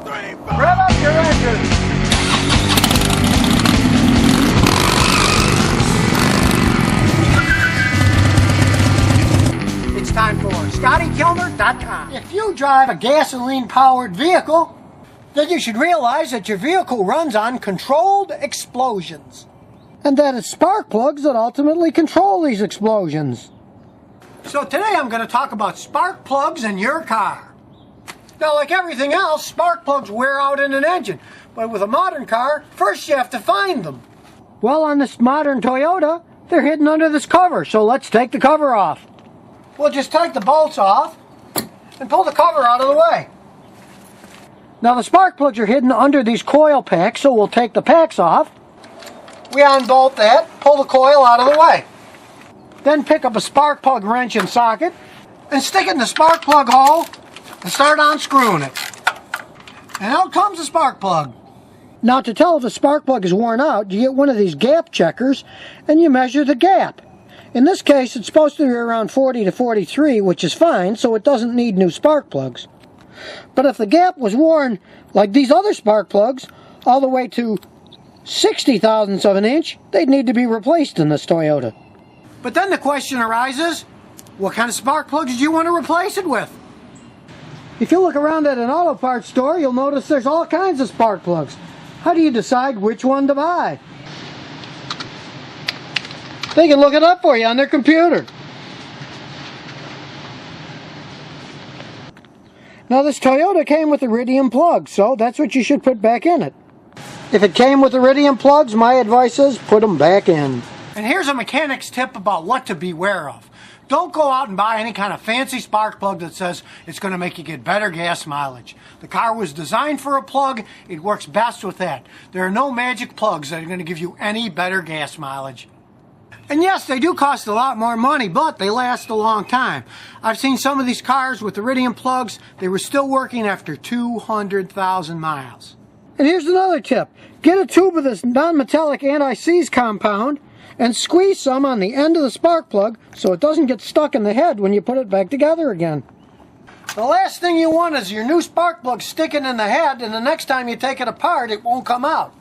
Rev up your engine. It's time for ScottyKilmer.com. If you drive a gasoline-powered vehicle, then you should realize that your vehicle runs on controlled explosions. And that it's spark plugs that ultimately control these explosions. So today I'm going to talk about spark plugs in your car. Now, like everything else, spark plugs wear out in an engine. But with a modern car, first you have to find them. Well, on this modern Toyota, they're hidden under this cover, so let's take the cover off. We'll just take the bolts off and pull the cover out of the way. Now, the spark plugs are hidden under these coil packs, so we'll take the packs off. We unbolt that, pull the coil out of the way. Then pick up a spark plug wrench and socket and stick it in the spark plug hole and start unscrewing it. And out comes the spark plug. Now, to tell if the spark plug is worn out, you get one of these gap checkers and you measure the gap. In this case, it's supposed to be around 40 to 43, which is fine, so it doesn't need new spark plugs. But if the gap was worn, like these other spark plugs, all the way to 60 thousandths of an inch, they'd need to be replaced in this Toyota. But then the question arises, what kind of spark plugs do you want to replace it with? If you look around at an auto parts store, you'll notice there's all kinds of spark plugs. How do you decide which one to buy? They can look it up for you on their computer. Now, this Toyota came with iridium plugs, so that's what you should put back in it. If it came with iridium plugs, my advice is put them back in. And here's a mechanic's tip about what to beware of. Don't go out and buy any kind of fancy spark plug that says it's going to make you get better gas mileage. The car was designed for a plug. It works best with that. There are no magic plugs that are going to give you any better gas mileage. And yes, they do cost a lot more money, but they last a long time. I've seen some of these cars with iridium plugs. They were still working after 200,000 miles. And here's another tip. Get a tube of this non-metallic anti-seize compound and squeeze some on the end of the spark plug so it doesn't get stuck in the head when you put it back together again. The last thing you want is your new spark plug sticking in the head, and the next time you take it apart, it won't come out.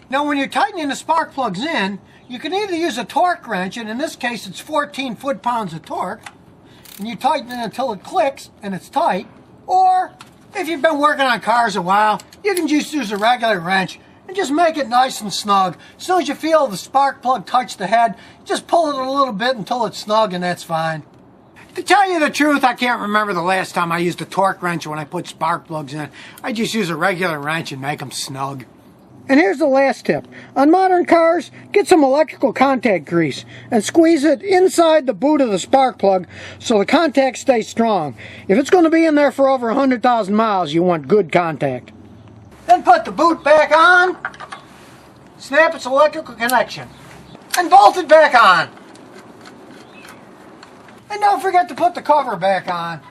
Now, when you're tightening the spark plugs in, you can either use a torque wrench, and in this case it's 14 foot-pounds of torque, and you tighten it until it clicks and it's tight, or if you've been working on cars a while, you can just use a regular wrench and just make it nice and snug. As soon as you feel the spark plug touch the head, just pull it a little bit until it's snug, and that's fine. To tell you the truth, I can't remember the last time I used a torque wrench when I put spark plugs in. I just use a regular wrench and make them snug. And here's the last tip. On modern cars, get some electrical contact grease and squeeze it inside the boot of the spark plug so the contact stays strong. If it's going to be in there for over 100,000 miles, you want good contact. Then put the boot back on, snap its electrical connection, and bolt it back on. And don't forget to put the cover back on.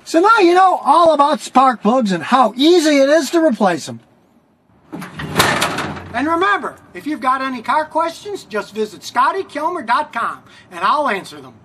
So now you know all about spark plugs and how easy it is to replace them. And remember, if you've got any car questions, just visit ScottyKilmer.com and I'll answer them.